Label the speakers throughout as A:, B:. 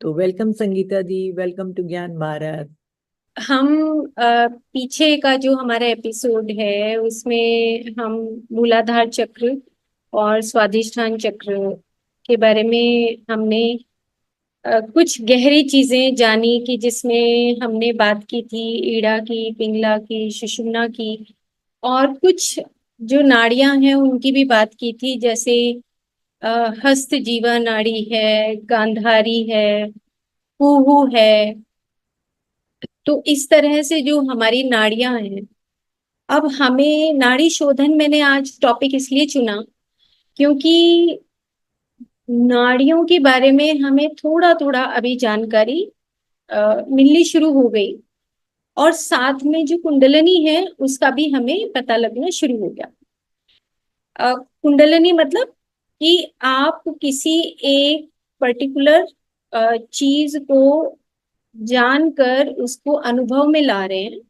A: तो welcome Sangeeta di, welcome to Gyan Bharat.
B: हम पीछे का जो हमारा एपिसोड है उसमें हम मूलाधार चक्र और स्वादिष्ठान चक्र के बारे में हमने कुछ गहरी चीजें जानी कि जिसमें हमने बात की थी ईड़ा की, पिंगला की, सुषुम्ना की और कुछ जो नाड़ियां हैं उनकी भी बात की थी। जैसे हस्त जीवा नाड़ी है, गांधारी है, कुहू है। तो इस तरह से जो हमारी नाड़ियां हैं, अब हमें नाड़ी शोधन मैंने आज टॉपिक इसलिए चुना क्योंकि नाड़ियों के बारे में हमें थोड़ा थोड़ा अभी जानकारी मिलनी शुरू हो गई और साथ में जो कुंडलनी है उसका भी हमें पता लगना शुरू हो गया। कुंडलनी मतलब कि आप किसी एक पर्टिकुलर चीज को जानकर उसको अनुभव में ला रहे हैं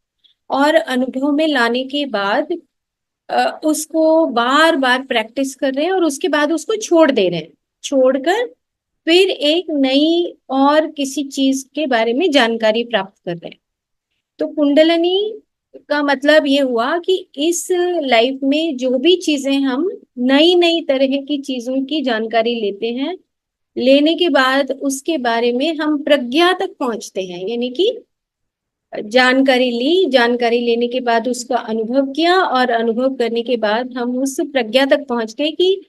B: और अनुभव में लाने के बाद उसको बार बार प्रैक्टिस कर रहे हैं और उसके बाद उसको छोड़ दे रहे हैं। छोड़कर फिर एक नई और किसी चीज के बारे में जानकारी प्राप्त कर रहे हैं। तो कुंडलनी का मतलब ये हुआ कि इस लाइफ में जो भी चीजें हम नई नई तरह की चीजों की जानकारी लेते हैं, लेने के बाद उसके बारे में हम प्रज्ञा तक पहुंचते हैं। यानी कि जानकारी ली, जानकारी लेने के बाद उसका अनुभव किया और अनुभव करने के बाद हम उस प्रज्ञा तक पहुंच गए कि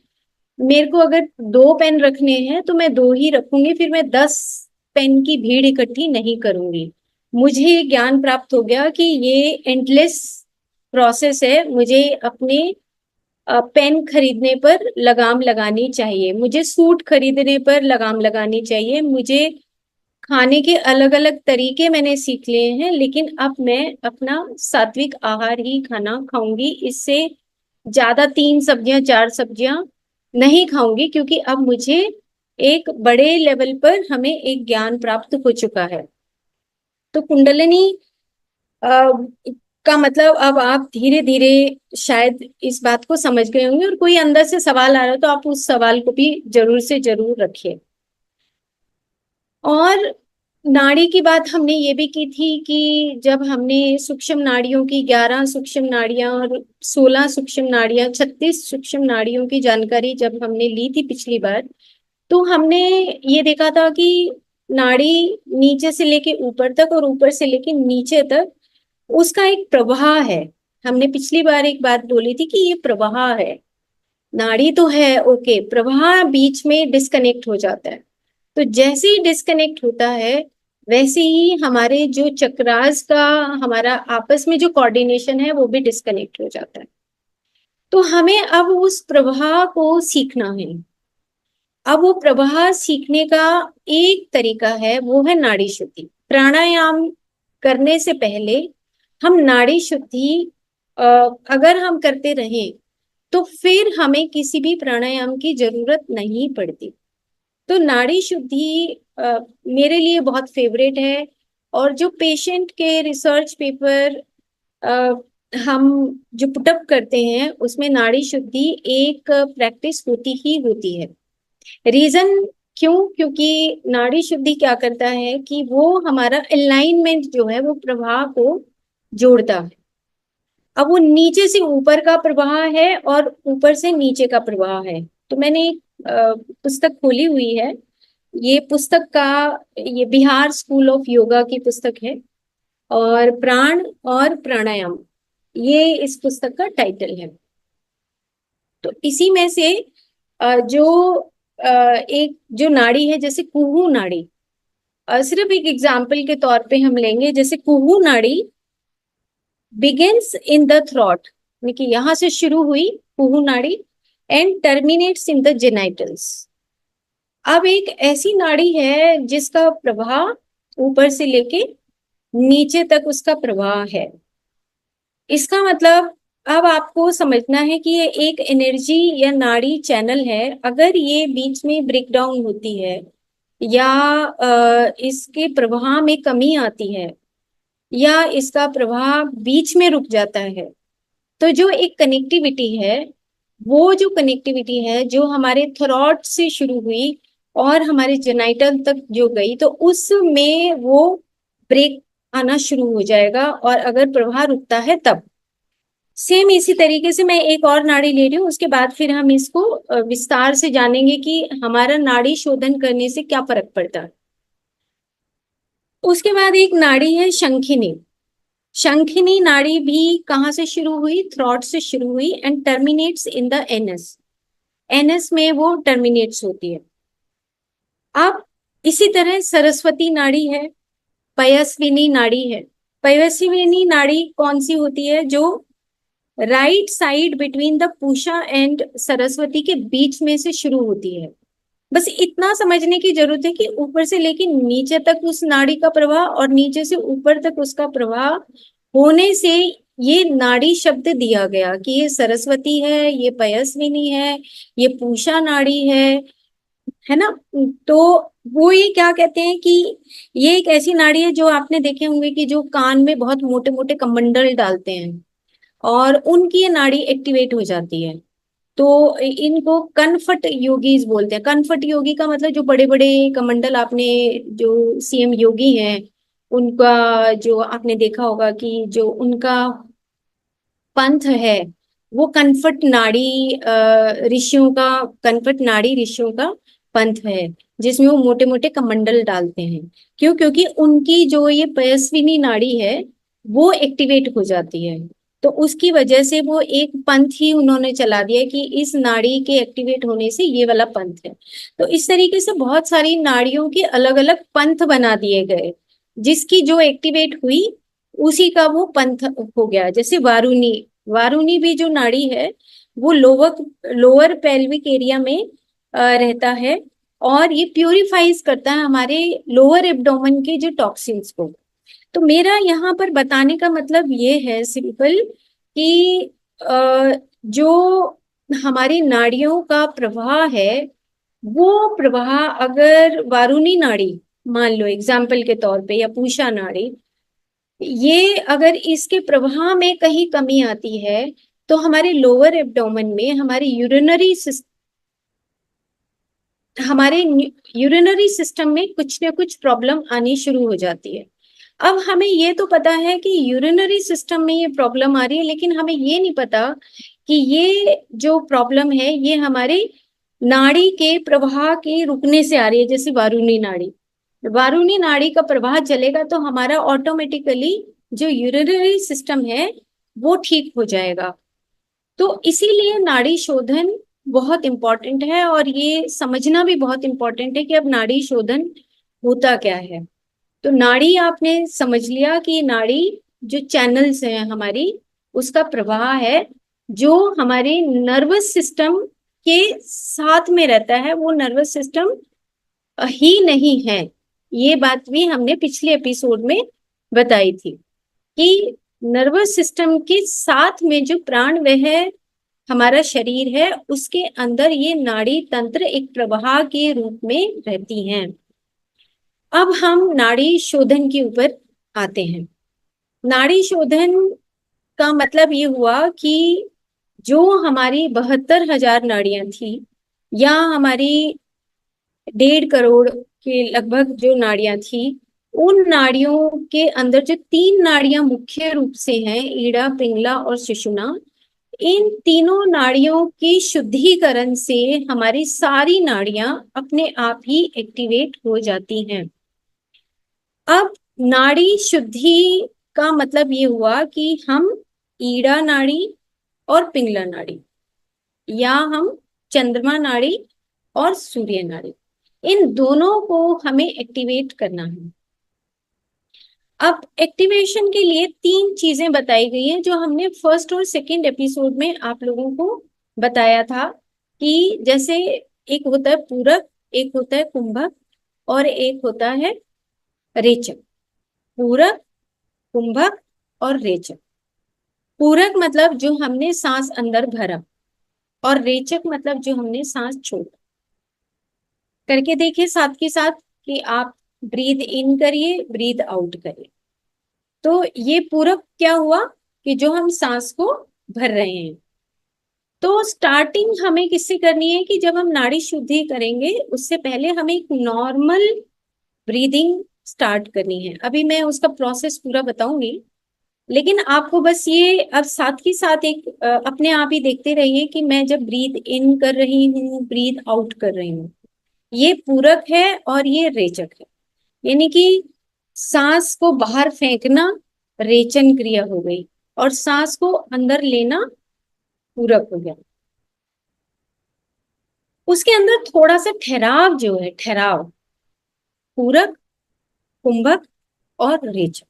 B: मेरे को अगर 2 पेन रखने हैं तो मैं 2 ही रखूंगी, फिर मैं 10 पेन की भीड़ इकट्ठी नहीं करूंगी। मुझे ये ज्ञान प्राप्त हो गया कि ये एंडलेस प्रोसेस है। मुझे अपने पेन खरीदने पर लगाम लगानी चाहिए, मुझे सूट खरीदने पर लगाम लगानी चाहिए, मुझे खाने के अलग अलग तरीके मैंने सीख लिए हैं, लेकिन अब मैं अपना सात्विक आहार ही खाना खाऊंगी। इससे ज्यादा 3 सब्जियां 4 सब्जियां नहीं खाऊंगी क्योंकि अब मुझे एक बड़े लेवल पर हमें एक ज्ञान प्राप्त हो चुका है। तो कुंडलिनी अ, का मतलब अब आप धीरे धीरे शायद इस बात को समझ गए होंगे, और कोई अंदर से सवाल आ रहा हो तो आप उस सवाल को भी जरूर से जरूर रखिए। और नाड़ी की बात हमने ये भी की थी कि जब हमने सूक्ष्म नाड़ियों की 11 सूक्ष्म नाड़ियां और 16 सूक्ष्म नाड़ियां, 36 सूक्ष्म नाड़ियों की जानकारी जब हमने ली थी पिछली बार, तो हमने ये देखा था कि नाड़ी नीचे से लेके ऊपर तक और ऊपर से लेके नीचे तक उसका एक प्रवाह है। हमने पिछली बार एक बात बोली थी कि ये प्रवाह है। नाड़ी तो है, ओके, प्रवाह बीच में डिस्कनेक्ट हो जाता है। तो जैसे ही डिस्कनेक्ट होता है वैसे ही हमारे जो चक्रास का हमारा आपस में जो कोऑर्डिनेशन है वो भी डिस्कनेक्ट हो जाता है। तो हमें अब उस प्रवाह को सीखना है। अब वो प्रवाह सीखने का एक तरीका है, वो है नाड़ी शुद्धि। प्राणायाम करने से पहले हम नाड़ी शुद्धि अ, अगर हम करते रहें तो फिर हमें किसी भी प्राणायाम की जरूरत नहीं पड़ती। तो नाड़ी शुद्धि मेरे लिए बहुत फेवरेट है। और जो पेशेंट के रिसर्च पेपर हम जो पुटअप करते हैं उसमें नाड़ी शुद्धि एक प्रैक्टिस होती ही होती है। रीजन क्यों? क्योंकि नाड़ी शुद्धि क्या करता है कि वो हमारा अलाइनमेंट जो है वो प्रवाह को जोड़ता है। अब वो नीचे से ऊपर का प्रवाह है और ऊपर से नीचे का प्रवाह है। तो मैंने एक पुस्तक खोली हुई है। ये पुस्तक का, ये बिहार स्कूल ऑफ योगा की पुस्तक है, और प्राण और प्राणायाम, ये इस पुस्तक का टाइटल है। तो इसी में से जो एक जो नाड़ी है, जैसे कुहू नाड़ी, सिर्फ एक एग्जाम्पल के तौर पे हम लेंगे। जैसे कुहू नाड़ी बिगिंस इन द थ्रॉट, यानी कि यहां से शुरू हुई कुहू नाड़ी, and terminates in the genitals. अब एक ऐसी नाड़ी है जिसका प्रवाह ऊपर से लेके नीचे तक उसका प्रवाह है। इसका मतलब अब आपको समझना है कि ये एक एनर्जी या नाड़ी चैनल है। अगर ये बीच में ब्रेक डाउन होती है या इसके प्रवाह में कमी आती है या इसका प्रवाह बीच में रुक जाता है, तो जो एक कनेक्टिविटी है, वो जो कनेक्टिविटी है जो हमारे थॉट से शुरू हुई और हमारे जेनाइटल तक जो गई तो उसमें वो ब्रेक आना शुरू हो जाएगा, और अगर प्रवाह रुकता है तब। सेम इसी तरीके से मैं एक और नाड़ी ले रही हूँ, उसके बाद फिर हम इसको विस्तार से जानेंगे कि हमारा नाड़ी शोधन करने से क्या फर्क पड़ता है। उसके बाद एक नाड़ी है शंखिनी। शंखिनी नाड़ी भी कहाँ से शुरू हुई? थ्रॉट से शुरू हुई and terminates in the anus. Anus में वो टर्मिनेट्स होती है। अब इसी तरह सरस्वती नाड़ी है, पयस्विनी नाड़ी है। पयस्विनी नाड़ी कौन सी होती है? जो right side between the Pusha and Saraswati के बीच में से शुरू होती है। बस इतना समझने की जरूरत है कि ऊपर से लेके नीचे तक उस नाड़ी का प्रवाह और नीचे से ऊपर तक उसका प्रवाह होने से ये नाड़ी शब्द दिया गया कि ये सरस्वती है, ये पयस्विनी है, ये पूषा नाड़ी है ना। तो वो ये क्या कहते हैं कि ये एक ऐसी नाड़ी है जो आपने देखे होंगे कि जो कान में बहुत मोटे मोटे कमंडल डालते हैं और उनकी ये नाड़ी एक्टिवेट हो जाती है। तो इनको कनफट योगीज बोलते हैं। कनफट योगी का मतलब जो बड़े बड़े कमंडल, आपने जो सीएम योगी हैं उनका जो आपने देखा होगा कि जो उनका पंथ है वो कनफट नाड़ी ऋषियों का, कनफट नाड़ी ऋषियों का पंथ है, जिसमें वो मोटे मोटे कमंडल डालते हैं। क्यों? क्योंकि उनकी जो ये पयस्विनी नाड़ी है वो एक्टिवेट हो जाती है। तो उसकी वजह से वो एक पंथ ही उन्होंने चला दिया कि इस नाड़ी के एक्टिवेट होने से ये वाला पंथ है। तो इस तरीके से बहुत सारी नाड़ियों के अलग अलग पंथ बना दिए गए, जिसकी जो एक्टिवेट हुई उसी का वो पंथ हो गया। जैसे वारुनी, वारुनी भी जो नाड़ी है वो लोअर पेल्विक एरिया में रहता है, और ये प्यूरिफाइज करता है हमारे लोअर एब्डोमेन के जो टॉक्सिन्स को। तो मेरा यहाँ पर बताने का मतलब ये है सिंपल कि जो हमारी नाड़ियों का प्रवाह है वो प्रवाह अगर वारुनी नाड़ी मान लो एग्जाम्पल के तौर पे, या पूषा नाड़ी, ये अगर इसके प्रवाह में कहीं कमी आती है तो हमारे लोअर एब्डोमेन में हमारे यूरिनरी सिस्टम में कुछ ना कुछ प्रॉब्लम आनी शुरू हो जाती है। अब हमें ये तो पता है कि यूरिनरी सिस्टम में ये प्रॉब्लम आ रही है, लेकिन हमें ये नहीं पता कि ये जो प्रॉब्लम है ये हमारे नाड़ी के प्रवाह के रुकने से आ रही है। जैसे वारुणी नाड़ी, वारुणी नाड़ी का प्रवाह चलेगा तो हमारा ऑटोमेटिकली जो यूरिनरी सिस्टम है वो ठीक हो जाएगा। तो इसीलिए नाड़ी शोधन बहुत इंपॉर्टेंट है, और ये समझना भी बहुत इंपॉर्टेंट है कि अब नाड़ी शोधन होता क्या है। तो नाड़ी आपने समझ लिया कि नाड़ी जो चैनल्स हैं हमारी, उसका प्रवाह है जो हमारे नर्वस सिस्टम के साथ में रहता है, वो नर्वस सिस्टम ही नहीं है। ये बात भी हमने पिछले एपिसोड में बताई थी कि नर्वस सिस्टम के साथ में जो प्राण वह हमारा शरीर है उसके अंदर ये नाड़ी तंत्र एक प्रवाह के रूप में रहती हैं। अब हम नाड़ी शोधन के ऊपर आते हैं। नाड़ी शोधन का मतलब ये हुआ कि जो हमारी 72,000 नाड़ियां थी, या हमारी 1.5 करोड़ के लगभग जो नाड़ियां थी, उन नाड़ियों के अंदर जो 3 नाड़ियां मुख्य रूप से हैं, ईड़ा, पिंगला और सुषुम्ना, इन तीनों नाड़ियों की शुद्धिकरण से हमारी सारी नाड़ियां अपने आप ही एक्टिवेट हो जाती हैं। अब नाड़ी शुद्धि का मतलब ये हुआ कि हम ईड़ा नाड़ी और पिंगला नाड़ी, या हम चंद्रमा नाड़ी और सूर्य नाड़ी, इन दोनों को हमें एक्टिवेट करना है। अब एक्टिवेशन के लिए 3 चीजें बताई गई हैं जो हमने फर्स्ट और सेकंड एपिसोड में आप लोगों को बताया था कि जैसे एक होता है पूरक, एक होता है कुंभक, और एक होता है रेचक। पूरक, कुंभक और रेचक। पूरक मतलब जो हमने सांस अंदर भरा, और रेचक मतलब जो हमने सांस छोड़ा। करके देखिए साथ के साथ कि आप ब्रीथ इन करिए, ब्रीथ आउट करिए। तो ये पूरक क्या हुआ कि जो हम सांस को भर रहे हैं। तो स्टार्टिंग हमें किससे करनी है कि जब हम नाड़ी शुद्धि करेंगे उससे पहले हमें एक नॉर्मल ब्रीदिंग स्टार्ट करनी है। अभी मैं उसका प्रोसेस पूरा बताऊंगी, लेकिन आपको बस ये अब साथ ही साथ एक अपने आप ही देखते रहिए कि मैं जब ब्रीथ इन कर रही हूँ, ब्रीथ आउट कर रही हूँ, ये पूरक है और ये रेचक है। यानी कि सांस को बाहर फेंकना रेचन क्रिया हो गई और सांस को अंदर लेना पूरक हो गया। उसके अंदर थोड़ा सा ठहराव जो है, ठहराव पूरक, कुंभक और रेचक।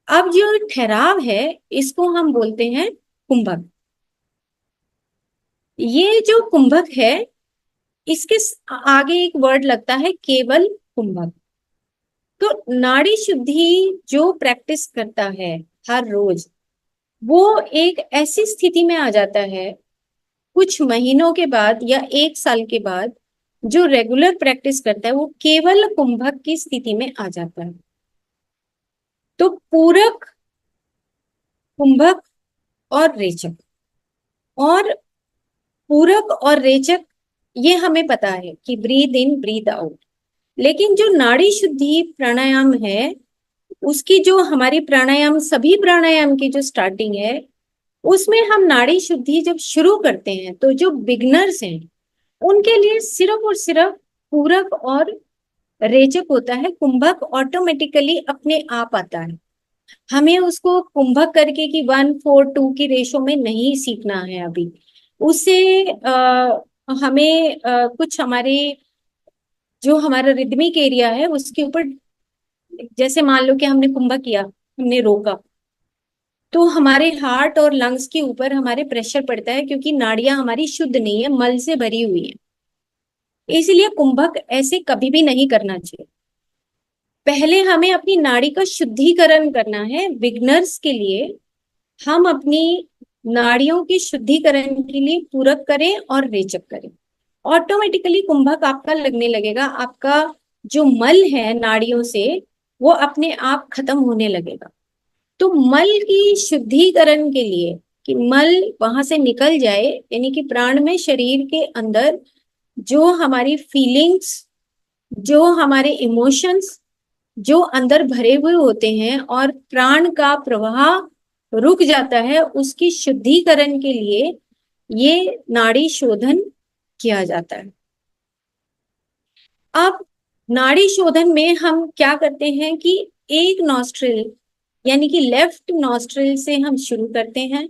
B: अब जो ठहराव है इसको हम बोलते हैं कुंभक। ये जो कुंभक है इसके आगे एक वर्ड लगता है केवल कुंभक। तो नाड़ी शुद्धि जो प्रैक्टिस करता है हर रोज, वो एक ऐसी स्थिति में आ जाता है कुछ महीनों के बाद या एक साल के बाद, जो रेगुलर प्रैक्टिस करता है वो केवल कुंभक की स्थिति में आ जाता है। तो पूरक, कुंभक और रेचक, और पूरक और रेचक ये हमें पता है कि ब्रीद इन ब्रीद आउट। लेकिन जो नाड़ी शुद्धि प्राणायाम है उसकी जो हमारी प्राणायाम, सभी प्राणायाम की जो स्टार्टिंग है उसमें हम नाड़ी शुद्धि जब शुरू करते हैं तो जो बिगनर्स हैं उनके लिए सिर्फ और सिर्फ पूरक और रेचक होता है। कुंभक ऑटोमेटिकली अपने आप आता है। हमें उसको कुंभक करके कि 1:4:2 की रेशो में नहीं सीखना है अभी। उससे हमें कुछ हमारे जो हमारा रिदमिक एरिया है उसके ऊपर, जैसे मान लो कि हमने कुंभक किया, हमने रोका, तो हमारे हार्ट और लंग्स के ऊपर हमारे प्रेशर पड़ता है क्योंकि नाड़ियां हमारी शुद्ध नहीं है, मल से भरी हुई है। इसलिए कुंभक ऐसे कभी भी नहीं करना चाहिए। पहले हमें अपनी नाड़ी का शुद्धिकरण करना है। बिगनर्स के लिए हम अपनी नाड़ियों के शुद्धिकरण के लिए पूरक करें और रेचक करें। ऑटोमेटिकली कुंभक आपका लगने लगेगा, आपका जो मल है नाड़ियों से वो अपने आप खत्म होने लगेगा। तो मल की शुद्धिकरण के लिए, कि मल वहां से निकल जाए, यानी कि प्राण में शरीर के अंदर जो हमारी फीलिंग्स, जो हमारे इमोशंस जो अंदर भरे हुए होते हैं और प्राण का प्रवाह रुक जाता है, उसकी शुद्धिकरण के लिए ये नाड़ी शोधन किया जाता है। अब नाड़ी शोधन में हम क्या करते हैं कि एक नॉस्ट्रिल यानी कि लेफ्ट नॉस्ट्रिल से हम शुरू करते हैं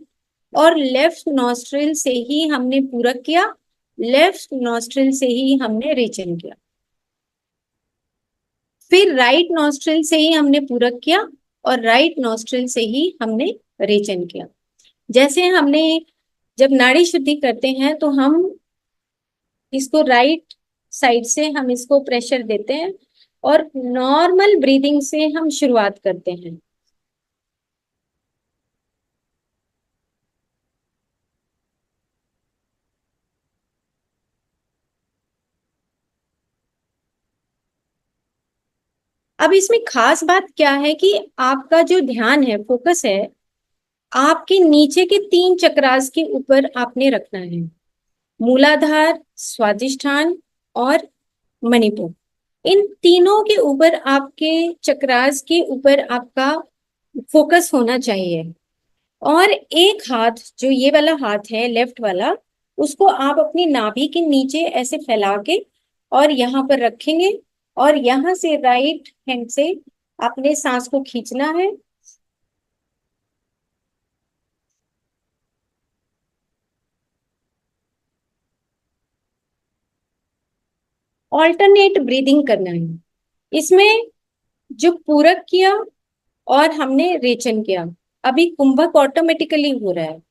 B: और लेफ्ट नॉस्ट्रिल से ही हमने पूरक किया, लेफ्ट नॉस्ट्रिल से ही हमने रेचन किया, फिर राइट नॉस्ट्रिल से ही हमने पूरक किया और राइट नॉस्ट्रिल से ही हमने रेचन किया। जैसे हमने जब नाड़ी शुद्धि करते हैं तो हम इसको राइट साइड से हम इसको प्रेशर देते हैं और नॉर्मल ब्रीदिंग से हम शुरुआत करते हैं। अब इसमें खास बात क्या है कि आपका जो ध्यान है, फोकस है, आपके नीचे के 3 चक्रास के ऊपर आपने रखना है। मूलाधार, स्वादिष्ठान और मणिपुर, इन तीनों के ऊपर, आपके चक्रास के ऊपर आपका फोकस होना चाहिए। और एक हाथ, जो ये वाला हाथ है लेफ्ट वाला, उसको आप अपनी नाभि के नीचे ऐसे फैला के और यहाँ पर रखेंगे और यहाँ से राइट हैंड से अपने सांस को खींचना है। ऑल्टरनेट ब्रीदिंग करना है इसमें। जो पूरक किया और हमने रेचन किया, अभी कुंभक ऑटोमेटिकली हो रहा है।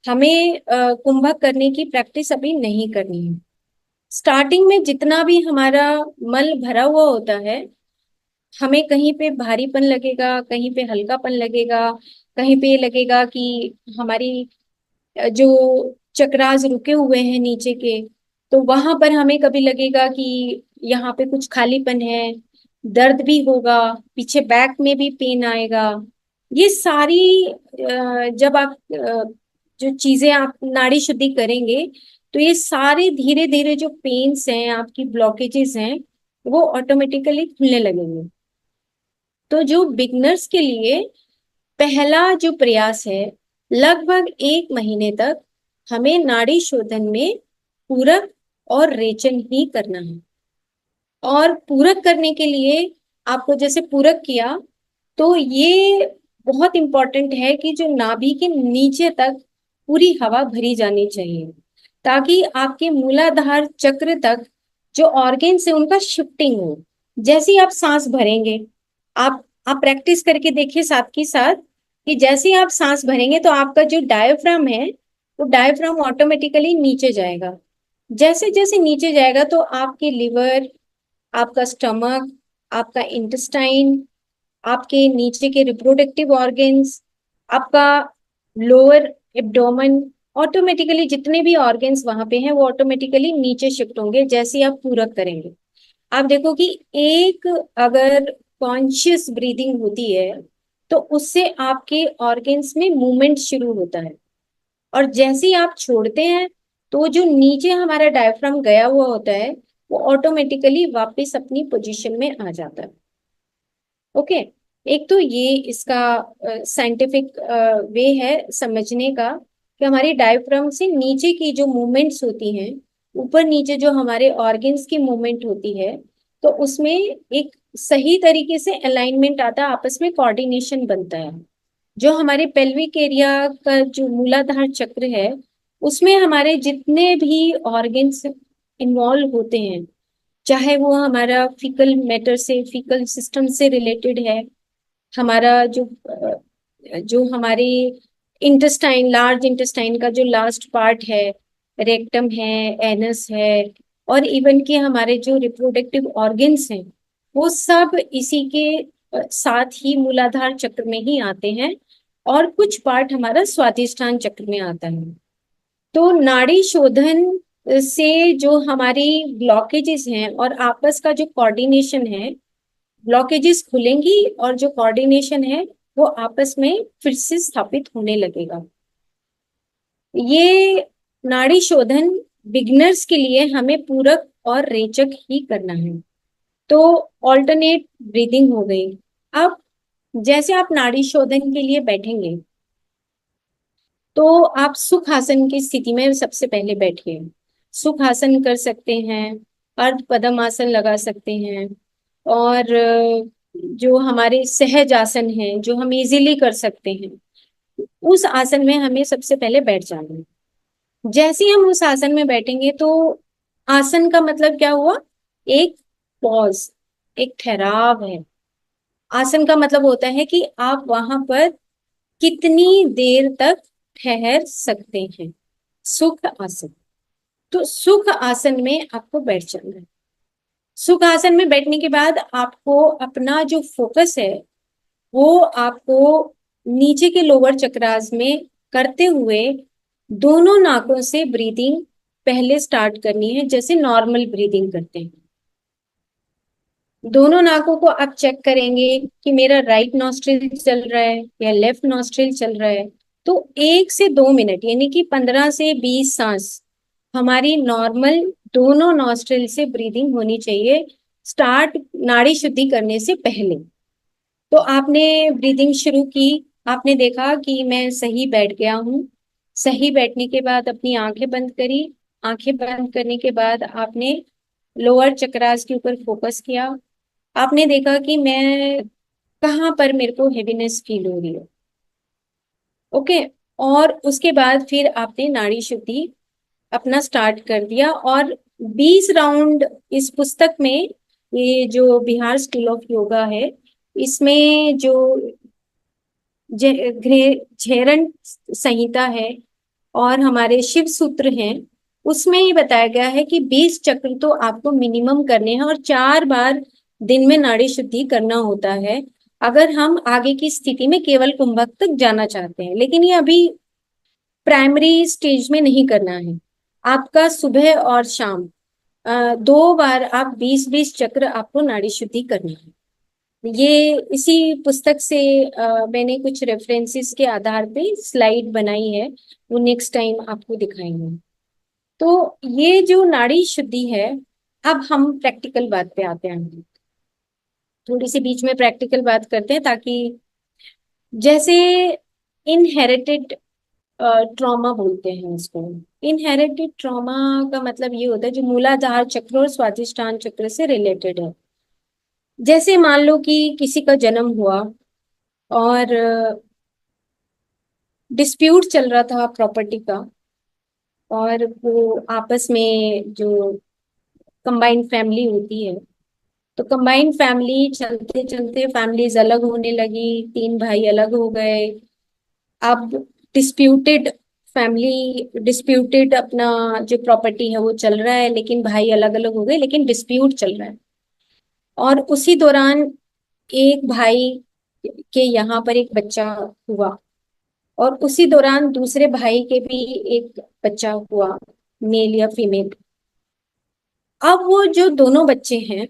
B: हमें कुंभक करने की प्रैक्टिस अभी नहीं करनी है। स्टार्टिंग में जितना भी हमारा मल भरा हुआ होता है, हमें कहीं पे भारीपन लगेगा, कहीं पे हल्कापन लगेगा, कहीं पे लगेगा कि हमारी जो चक्रास रुके हुए हैं नीचे के, तो वहां पर हमें कभी लगेगा कि यहाँ पे कुछ खालीपन है, दर्द भी होगा, पीछे बैक में भी पेन आएगा। ये सारी जब आप जो चीजें आप नाड़ी शुद्धि करेंगे तो ये सारे धीरे धीरे जो पेन्स हैं, आपकी ब्लॉकेजेस हैं, वो ऑटोमेटिकली खुलने लगेंगे। तो जो बिगनर्स के लिए पहला जो प्रयास है, लगभग 1 महीने तक हमें नाड़ी शोधन में पूरक और रेचन ही करना है। और पूरक करने के लिए आपको जैसे पूरक किया, तो ये बहुत इंपॉर्टेंट है कि जो नाभि के नीचे तक पूरी हवा भरी जानी चाहिए, ताकि आपके मूलाधार चक्र तक जो ऑर्गेन्स है उनका शिफ्टिंग हो। जैसे ही आप सांस भरेंगे, आप प्रैक्टिस करके देखिए साथ के साथ, कि जैसे ही आप सांस भरेंगे तो आपका जो डायफ्राम है वो डायफ्राम ऑटोमेटिकली नीचे जाएगा। जैसे जैसे नीचे जाएगा तो आपके लिवर, आपका स्टमक, आपका इंटेस्टाइन, आपके नीचे के रिप्रोडक्टिव ऑर्गन्स, आपका लोअर एब्डोमेन, ऑटोमेटिकली जितने भी ऑर्गन्स वहां पे हैं वो ऑटोमेटिकली नीचे शिफ्ट होंगे जैसे ही आप पूरक करेंगे। आप देखो कि एक अगर कॉन्शियस ब्रीदिंग होती है तो उससे आपके ऑर्गन्स में मूवमेंट शुरू होता है, और जैसे ही आप छोड़ते हैं तो जो नीचे हमारा डायफ्राम गया हुआ होता है वो ऑटोमेटिकली वापस अपनी पोजीशन में आ जाता है। ओके, एक तो ये इसका साइंटिफिक वे है समझने का, कि हमारे डायफ्राम से नीचे की जो मूवमेंट्स होती हैं, ऊपर नीचे जो हमारे ऑर्गन्स की मूवमेंट होती है, तो उसमें एक सही तरीके से अलाइनमेंट आता है, आपस में कोऑर्डिनेशन बनता है। जो हमारे पेल्विक एरिया का जो मूलाधार चक्र है, उसमें हमारे जितने भी ऑर्गन्स इन्वॉल्व होते हैं, चाहे वो हमारा फीकल मैटर से, फीकल सिस्टम से रिलेटेड है, हमारा जो हमारे इंटेस्टाइन, लार्ज इंटेस्टाइन का जो लास्ट पार्ट है, रेक्टम है, एनस है, और इवन के हमारे जो रिप्रोडक्टिव ऑर्गन्स हैं, वो सब इसी के साथ ही मूलाधार चक्र में ही आते हैं, और कुछ पार्ट हमारा स्वादिष्ठान चक्र में आता है। तो नाड़ी शोधन से जो हमारी ब्लॉकेजेस हैं और आपस का जो कोऑर्डिनेशन है, ब्लॉकेजेस खुलेंगी और जो कोऑर्डिनेशन है वो आपस में फिर से स्थापित होने लगेगा। ये नाड़ी शोधन बिगनर्स के लिए हमें पूरक और रेचक ही करना है। तो ऑल्टरनेट ब्रीदिंग हो गई। अब जैसे आप नाड़ी शोधन के लिए बैठेंगे तो आप सुख आसन की स्थिति में सबसे पहले बैठिए। सुख आसन कर सकते हैं, अर्ध पद्म आसन लगा सकते हैं, और जो हमारे सहज आसन है जो हम इजीली कर सकते हैं, उस आसन में हमें सबसे पहले बैठ जाना है। जैसे ही हम उस आसन में बैठेंगे तो आसन का मतलब क्या हुआ, एक पॉज, एक ठहराव है। आसन का मतलब होता है कि आप वहां पर कितनी देर तक ठहर सकते हैं। सुख आसन, तो सुख आसन में आपको बैठ जाना है। सुख आसन में बैठने के बाद आपको अपना जो फोकस है वो आपको नीचे के लोअर चक्रास में करते हुए दोनों नाकों से ब्रीदिंग पहले स्टार्ट करनी है, जैसे नॉर्मल ब्रीदिंग करते हैं। दोनों नाकों को आप चेक करेंगे कि मेरा राइट नॉस्ट्रिल चल रहा है या लेफ्ट नॉस्ट्रिल चल रहा है। तो 1 से 2 मिनट यानी कि 15 से 20 सांस हमारी नॉर्मल दोनों नॉस्ट्रिल से ब्रीदिंग होनी चाहिए, स्टार्ट नाड़ी शुद्धि करने से पहले। तो आपने ब्रीदिंग शुरू की, आपने देखा कि मैं सही बैठ गया हूँ। सही बैठने के बाद अपनी आंखें बंद करी। आंखें बंद करने के बाद आपने लोअर चक्रास के ऊपर फोकस किया। आपने देखा कि मैं कहाँ पर मेरे को हेवीनेस फील हो रही है। ओके, और उसके बाद फिर आपने नाड़ी शुद्धि अपना स्टार्ट कर दिया। और 20 राउंड इस पुस्तक में, ये जो बिहार स्कूल ऑफ योगा है, इसमें जो झेरन संहिता है और हमारे शिव सूत्र हैं, उसमें ये बताया गया है कि 20 चक्र तो आपको मिनिमम करने हैं और 4 बार दिन में नाड़ी शुद्धि करना होता है, अगर हम आगे की स्थिति में केवल कुंभक तक जाना चाहते हैं। लेकिन ये अभी प्राइमरी स्टेज में नहीं करना है। आपका सुबह और शाम 2 बार आप 20-20 चक्र आपको नाड़ी शुद्धि करनी है। ये इसी पुस्तक से मैंने कुछ रेफरेंसेस के आधार पे स्लाइड बनाई है, वो नेक्स्ट टाइम आपको दिखाएंगे। तो ये जो नाड़ी शुद्धि है, अब हम प्रैक्टिकल बात पे आते हैं। थोड़ी सी बीच में प्रैक्टिकल बात करते हैं, ताकि जैसे इनहेरिटेड ट्रॉमा बोलते हैं इसको। इनहेरिटेड ट्रॉमा का मतलब ये होता है जो मूलाधार चक्र और स्वादिष्टान चक्र से रिलेटेड है। जैसे मान लो कि किसी का जन्म हुआ और डिस्प्यूट चल रहा था प्रॉपर्टी का, और वो आपस में जो कंबाइंड फैमिली होती है, तो कंबाइंड फैमिली चलते चलते फैमिलीज अलग होने लगी, तीन भाई अलग हो गए। अब डिस्प्यूटेड फैमिली, डिस्प्यूटेड अपना जो प्रॉपर्टी है वो चल रहा है, लेकिन भाई अलग अलग हो गए, लेकिन डिस्प्यूट चल रहा है। और उसी दौरान एक भाई के यहाँ पर एक बच्चा हुआ, और उसी दौरान दूसरे भाई के भी एक बच्चा हुआ, मेल या फीमेल। अब वो जो दोनों बच्चे हैं,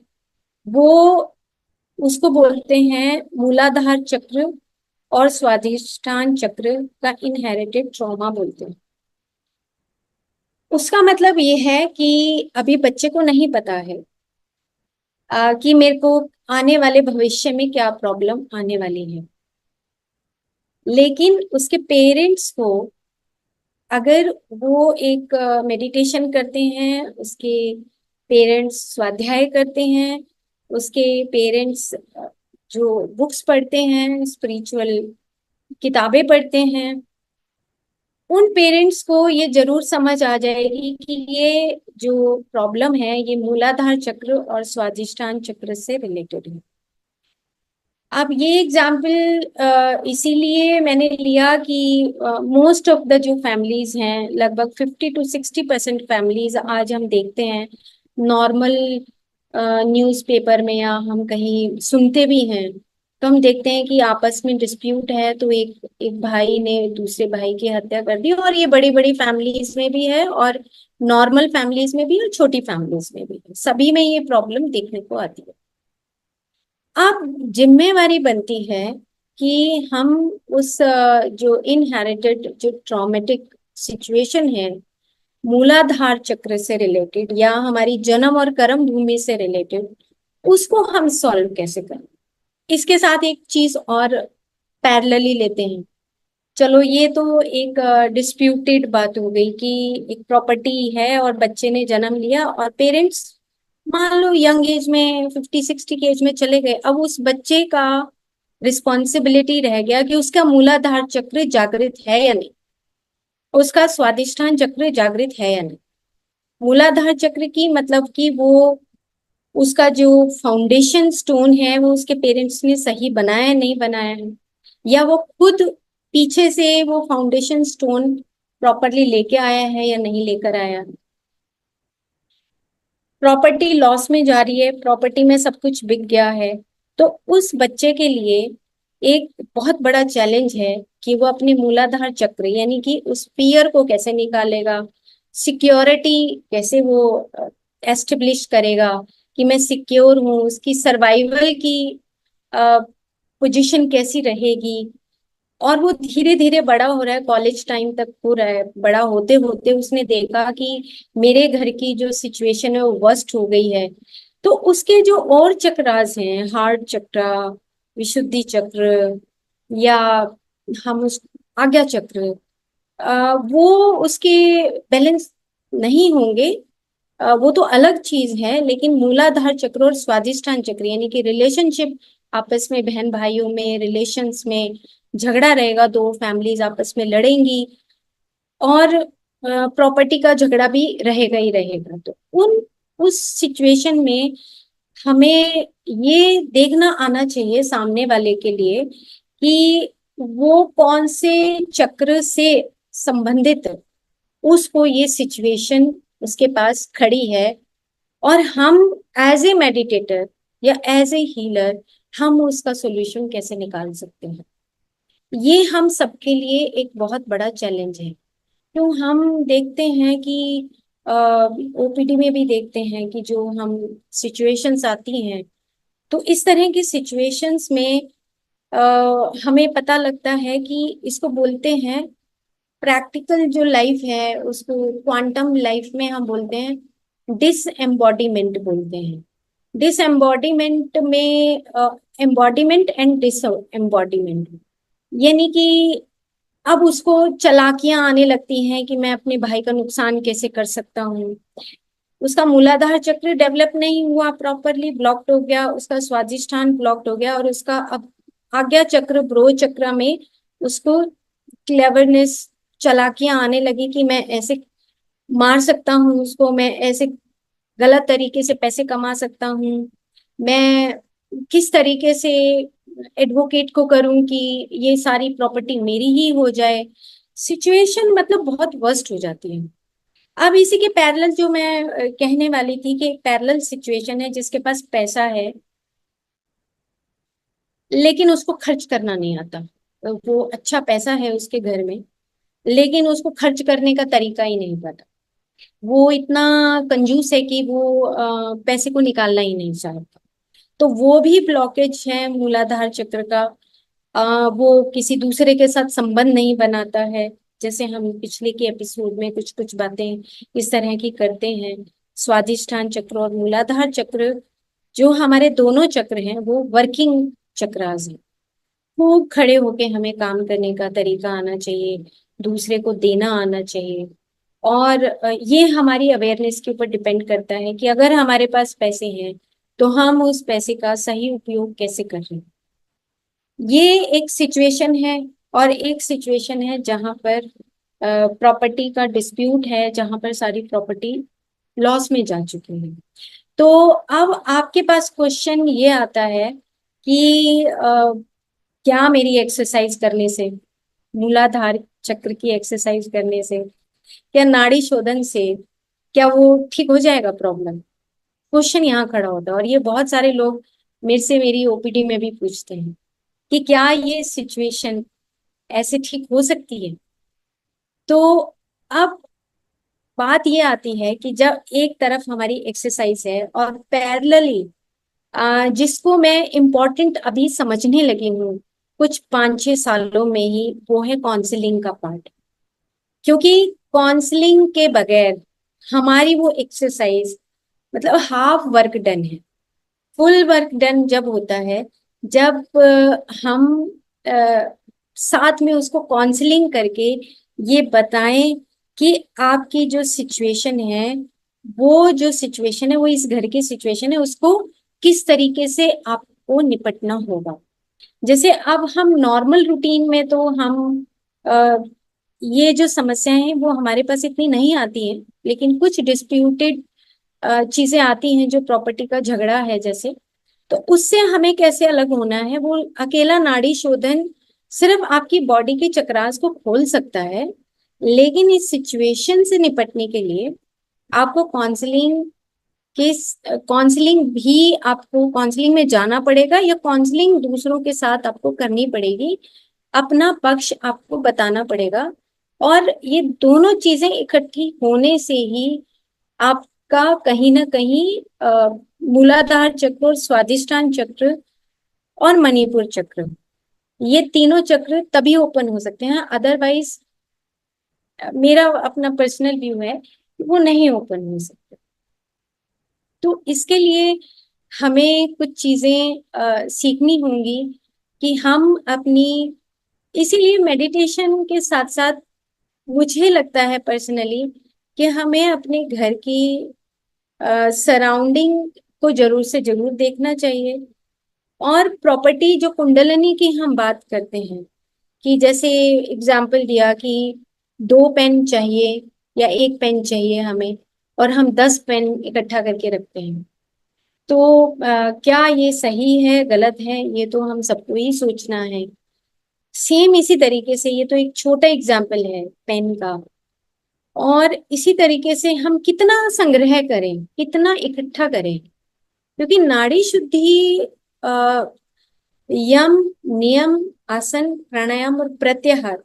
B: वो उसको बोलते हैं मूलाधार चक्र और स्वादिष्टान चक्र का इनहेरिटेड ट्रॉमा बोलते हैं। उसका मतलब ये है कि अभी बच्चे को नहीं पता है कि मेरे को आने वाले भविष्य में क्या प्रॉब्लम आने वाली है, लेकिन उसके पेरेंट्स को, अगर वो एक मेडिटेशन करते हैं, उसके पेरेंट्स स्वाध्याय करते हैं, उसके पेरेंट्स जो बुक्स पढ़ते हैं, स्पिरिचुअल किताबें पढ़ते हैं, उन पेरेंट्स को ये जरूर समझ आ जाएगी कि ये जो प्रॉब्लम है ये मूलाधार चक्र और स्वादिष्टान चक्र से रिलेटेड है। अब ये एग्जाम्पल इसीलिए मैंने लिया कि मोस्ट ऑफ द जो फैमिलीज हैं, लगभग 50 to 60% फैमिलीज आज हम देखते हैं नॉर्मल न्यूज़पेपर में, या हम कहीं सुनते भी हैं, तो हम देखते हैं कि आपस में डिस्प्यूट है, तो एक एक भाई ने दूसरे भाई की हत्या कर दी। और ये बड़ी बड़ी फैमिलीज में भी है, और नॉर्मल फैमिलीज में भी, और छोटी फैमिलीज में भी है, सभी में ये प्रॉब्लम देखने को आती है। अब जिम्मेवारी बनती है कि हम उस जो इनहेरिटेड जो ट्रॉमेटिक सिचुएशन है, मूलाधार चक्र से रिलेटेड या हमारी जन्म और कर्म भूमि से रिलेटेड, उसको हम सॉल्व कैसे करें। इसके साथ एक चीज और पैरेलली लेते हैं। चलो, ये तो एक डिस्प्यूटेड बात हो गई कि एक प्रॉपर्टी है और बच्चे ने जन्म लिया, और पेरेंट्स मान लो यंग एज में 50 60 की एज में चले गए। अब उस बच्चे का रिस्पॉन्सिबिलिटी रह गया कि उसका मूलाधार चक्र जागृत है या नहीं, उसका स्वादिष्ठान चक्र जागृत है या नहीं। मूलाधार चक्र की मतलब कि वो उसका जो फाउंडेशन स्टोन है वो उसके पेरेंट्स ने सही बनाया है, नहीं बनाया है, या वो खुद पीछे से वो फाउंडेशन स्टोन प्रॉपरली लेके आया है या नहीं लेकर आया है। प्रॉपर्टी लॉस में जा रही है, प्रॉपर्टी में सब कुछ बिक गया है, तो उस बच्चे के लिए एक बहुत बड़ा चैलेंज है कि वो अपने मूलाधार चक्र यानी कि उस फियर को कैसे निकालेगा, सिक्योरिटी कैसे वो एस्टेब्लिश करेगा कि मैं सिक्योर हूँ, उसकी सर्वाइवल की पोजीशन कैसी रहेगी। और वो धीरे धीरे बड़ा हो रहा है, कॉलेज टाइम तक हो रहा है, बड़ा होते होते उसने देखा कि मेरे घर की जो सिचुएशन है वो वर्स्ट हो गई है। तो उसके जो और चक्रास हैं, हार्ट चक्र, विशुद्धि चक्र, या हम उस आज्ञा चक्र, वो उसके बैलेंस नहीं होंगे। वो तो अलग चीज है, लेकिन मूलाधार चक्र और स्वादिष्ठान चक्र यानी कि रिलेशनशिप, आपस में बहन भाइयों में रिलेशंस में झगड़ा रहेगा, दो फैमिलीज आपस में लड़ेंगी, और प्रॉपर्टी का झगड़ा भी रहेगा ही रहेगा। तो उस सिचुएशन में हमें ये देखना आना चाहिए सामने वाले के लिए कि वो कौन से चक्र से संबंधित उसको ये सिचुएशन उसके पास खड़ी है, और हम एज ए मेडिटेटर या एज ए हीलर हम उसका सॉल्यूशन कैसे निकाल सकते हैं। ये हम सबके लिए एक बहुत बड़ा चैलेंज है। क्यों, हम देखते हैं कि ओपीडी में भी देखते हैं कि जो हम सिचुएशंस आती हैं, तो इस तरह की सिचुएशंस में हमें पता लगता है कि इसको बोलते हैं प्रैक्टिकल जो लाइफ है उसको क्वांटम लाइफ में हम बोलते हैं डिसएम्बॉडीमेंट बोलते हैं। डिसएम्बॉडीमेंट में एम्बॉडीमेंट एंड डिसएम्बॉडीमेंट, यानी कि अब उसको चालाकियां आने लगती हैं कि मैं अपने भाई का नुकसान कैसे कर सकता हूँ। उसका मूलाधार चक्र डेवलप नहीं हुआ प्रॉपरली, ब्लॉक्ड हो गया, उसका स्वादिष्ठान ब्लॉक्ड हो गया, और उसका अब आज्ञा चक्र ब्रो चक्र में उसको क्लेवरनेस चालाकियां आने लगी कि मैं ऐसे मार सकता हूँ उसको, मैं ऐसे गलत तरीके से पैसे कमा सकता हूँ, मैं किस तरीके से एडवोकेट को करूं कि ये सारी प्रॉपर्टी मेरी ही हो जाए। सिचुएशन मतलब बहुत वर्स्ट हो जाती है। अब इसी के पैरेलल जो मैं कहने वाली थी कि एक पैरेलल सिचुएशन है जिसके पास पैसा है लेकिन उसको खर्च करना नहीं आता। वो अच्छा पैसा है उसके घर में लेकिन उसको खर्च करने का तरीका ही नहीं पता। वो इतना कंजूस है कि वो पैसे को निकालना ही नहीं चाहता। तो वो भी ब्लॉकेज है मूलाधार चक्र का। वो किसी दूसरे के साथ संबंध नहीं बनाता है, जैसे हम पिछले के एपिसोड में कुछ कुछ बातें इस तरह की करते हैं। स्वादिष्ठान चक्र और मूलाधार चक्र जो हमारे दोनों चक्र हैं वो वर्किंग चक्रास हैं। खूब खड़े होके हमें काम करने का तरीका आना चाहिए, दूसरे को देना आना चाहिए। और ये हमारी अवेयरनेस के ऊपर डिपेंड करता है कि अगर हमारे पास पैसे हैं तो हम उस पैसे का सही उपयोग कैसे कर रहे हैं। ये एक सिचुएशन है। और एक सिचुएशन है जहां पर प्रॉपर्टी का डिस्प्यूट है, जहां पर सारी प्रॉपर्टी लॉस में जा चुकी है। तो अब आपके पास क्वेश्चन ये आता है कि क्या मेरी एक्सरसाइज करने से, मूलाधार चक्र की एक्सरसाइज करने से, क्या नाड़ी शोधन से, क्या वो ठीक हो जाएगा प्रॉब्लम? क्वेश्चन यहाँ खड़ा होता है। और ये बहुत सारे लोग मेरे से मेरी ओपीडी में भी पूछते हैं कि क्या ये सिचुएशन ऐसे ठीक हो सकती है। तो अब बात ये आती है कि जब एक तरफ हमारी एक्सरसाइज है और पैरेलली जिसको मैं इम्पोर्टेंट अभी समझने लगी हूँ कुछ 5-6 सालों में ही, वो है काउंसलिंग का पार्ट। क्योंकि काउंसलिंग के बगैर हमारी वो एक्सरसाइज मतलब हाफ वर्क डन है। फुल वर्क डन जब होता है जब हम साथ में उसको काउंसलिंग करके ये बताएं कि आपकी जो सिचुएशन है, वो जो सिचुएशन है वो इस घर की सिचुएशन है, उसको किस तरीके से आपको निपटना होगा। जैसे अब हम नॉर्मल रूटीन में तो हम ये जो समस्याएं हैं वो हमारे पास इतनी नहीं आती हैं, लेकिन कुछ डिस्प्यूटेड चीजें आती हैं जो प्रॉपर्टी का झगड़ा है जैसे, तो उससे हमें कैसे अलग होना है। वो अकेला नाड़ी शोधन सिर्फ आपकी बॉडी के चक्रास को खोल सकता है, लेकिन इस सिचुएशन से निपटने के लिए आपको के काउंसलिंग भी, आपको काउंसलिंग में जाना पड़ेगा या काउंसलिंग दूसरों के साथ आपको करनी पड़ेगी, अपना पक्ष आपको बताना पड़ेगा। और ये दोनों चीजें इकट्ठी होने से ही आपका कहीं ना कहीं मूलाधार चक्र और स्वादिष्ठान चक्र और मणिपुर चक्र, ये तीनों चक्र तभी ओपन हो सकते हैं। अदरवाइज मेरा अपना पर्सनल व्यू है कि वो नहीं ओपन हो सकते। तो इसके लिए हमें कुछ चीजें सीखनी होंगी कि हम अपनी, इसीलिए मेडिटेशन के साथ साथ मुझे लगता है पर्सनली कि हमें अपने घर की सराउंडिंग को जरूर से जरूर देखना चाहिए। और प्रॉपर्टी जो कुंडलनी की हम बात करते हैं कि जैसे एग्जाम्पल दिया कि 2 पेन चाहिए या 1 पेन चाहिए हमें, और हम 10 पेन इकट्ठा करके रखते हैं, तो क्या ये सही है गलत है, ये तो हम सबको ही सोचना है। सेम इसी तरीके से ये तो एक छोटा एग्जाम्पल है पेन का, और इसी तरीके से हम कितना संग्रह करें, कितना इकट्ठा करें। क्योंकि नाड़ी शुद्धि यम, नियम, आसन, प्राणायाम और प्रत्याहार,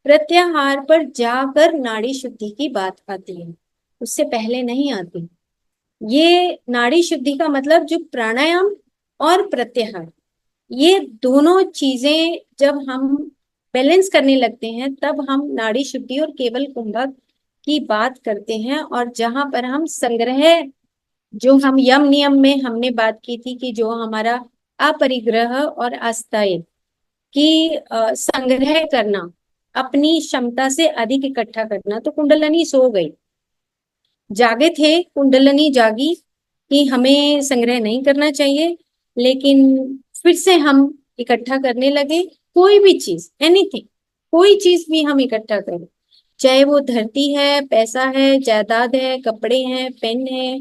B: प्रत्याहार पर जाकर नाड़ी शुद्धि की बात आती है, उससे पहले नहीं आती। ये नाड़ी शुद्धि का मतलब जो प्राणायाम और प्रत्याहार, ये दोनों चीजें जब हम बैलेंस करने लगते हैं तब हम नाड़ी शुद्धि और केवल कुंभक की बात करते हैं। और जहां पर हम संग्रह, जो हम यम नियम में हमने बात की थी कि जो हमारा अपरिग्रह और अस्थायी की संग्रह करना, अपनी क्षमता से अधिक इकट्ठा करना, तो कुंडलनी सो गई। जागे थे, कुंडलनी जागी कि हमें संग्रह नहीं करना चाहिए, लेकिन फिर से हम इकट्ठा करने लगे। कोई भी चीज, एनीथिंग, कोई चीज भी हम इकट्ठा करें, चाहे वो धरती है, पैसा है, जायदाद है, कपड़े हैं, पेन है,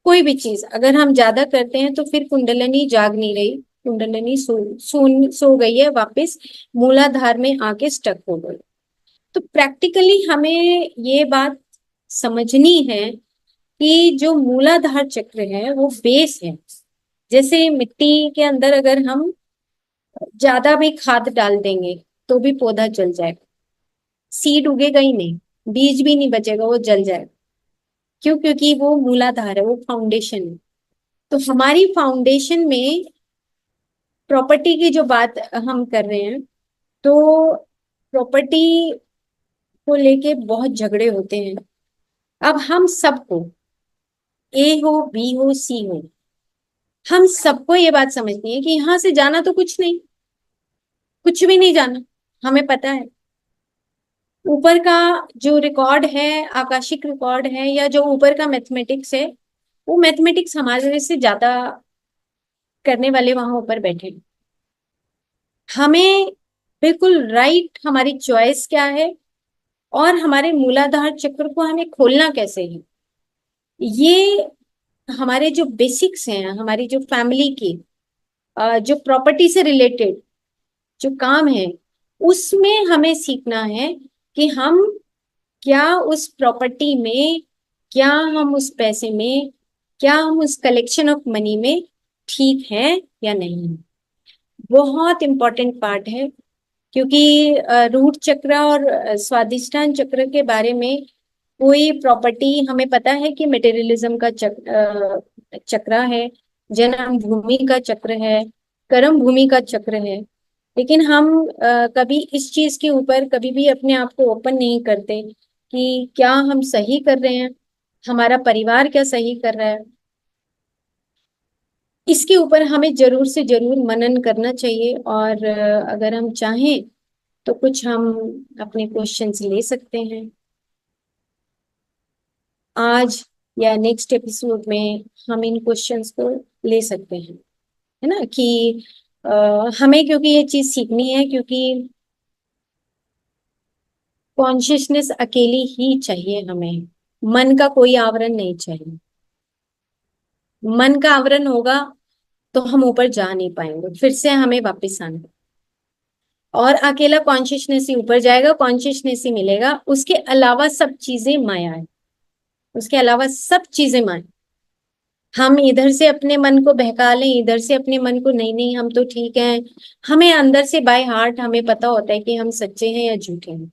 B: कोई भी चीज अगर हम ज्यादा करते हैं तो फिर कुंडलनी जाग नहीं रही, कुंडलनी सो गई है, वापस मूलाधार में आके स्टक हो गई। तो प्रैक्टिकली हमें ये बात समझनी है कि जो मूलाधार चक्र है वो बेस है। जैसे मिट्टी के अंदर अगर हम ज्यादा भी खाद डाल देंगे तो भी पौधा जल जाएगा, सीड उगेगा ही नहीं, बीज भी नहीं बचेगा, वो जल जाएगा। क्यों? क्योंकि वो मूलाधार है, वो फाउंडेशन है। तो हमारी फाउंडेशन में प्रॉपर्टी की जो बात हम कर रहे हैं, तो प्रॉपर्टी को लेके बहुत झगड़े होते हैं। अब हम सबको, ए हो, बी हो, सी हो, हम सबको ये बात समझनी है कि यहां से जाना तो कुछ नहीं, कुछ भी नहीं जाना। हमें पता है ऊपर का जो रिकॉर्ड है, आकाशिक रिकॉर्ड है, या जो ऊपर का मैथमेटिक्स है, वो मैथमेटिक्स हमारे से ज्यादा करने वाले वहां ऊपर बैठे हैं। हमें बिल्कुल राइट, हमारी चॉइस क्या है और हमारे मूलाधार चक्र को हमें खोलना कैसे है, ये हमारे जो बेसिक्स हैं, हमारी जो फैमिली की जो प्रॉपर्टी से रिलेटेड जो काम है, उसमें हमें सीखना है कि हम क्या उस प्रॉपर्टी में, क्या हम उस पैसे में, क्या हम उस कलेक्शन ऑफ मनी में ठीक है या नहीं। बहुत इंपॉर्टेंट पार्ट है, क्योंकि रूट चक्र और स्वादिष्ठान चक्र के बारे में कोई प्रॉपर्टी, हमें पता है कि मटेरियलिज्म का चक्र है, जन्म भूमि का चक्र है, कर्म भूमि का चक्र है, लेकिन हम कभी इस चीज के ऊपर कभी भी अपने आप को ओपन नहीं करते कि क्या हम सही कर रहे हैं, हमारा परिवार क्या सही कर रहा है। इसके ऊपर हमें जरूर से जरूर मनन करना चाहिए। और अगर हम चाहें तो कुछ हम अपने क्वेश्चंस ले सकते हैं आज या नेक्स्ट एपिसोड में। हम इन क्वेश्चंस को ले सकते हैं, है ना, कि हमें क्योंकि ये चीज सीखनी है, क्योंकि कॉन्शियसनेस अकेली ही चाहिए हमें, मन का कोई आवरण नहीं चाहिए। मन का आवरण होगा तो हम ऊपर जा नहीं पाएंगे, फिर से हमें वापस आना, और अकेला कॉन्शियसनेस ही ऊपर जाएगा, कॉन्शियसनेस ही मिलेगा, उसके अलावा सब चीजें माया है, उसके अलावा सब चीजें माया। हम इधर से अपने मन को बहका लें, इधर से अपने मन को, नहीं नहीं हम तो ठीक हैं, हमें अंदर से बाय हार्ट हमें पता होता है कि हम सच्चे हैं या झूठे हैं।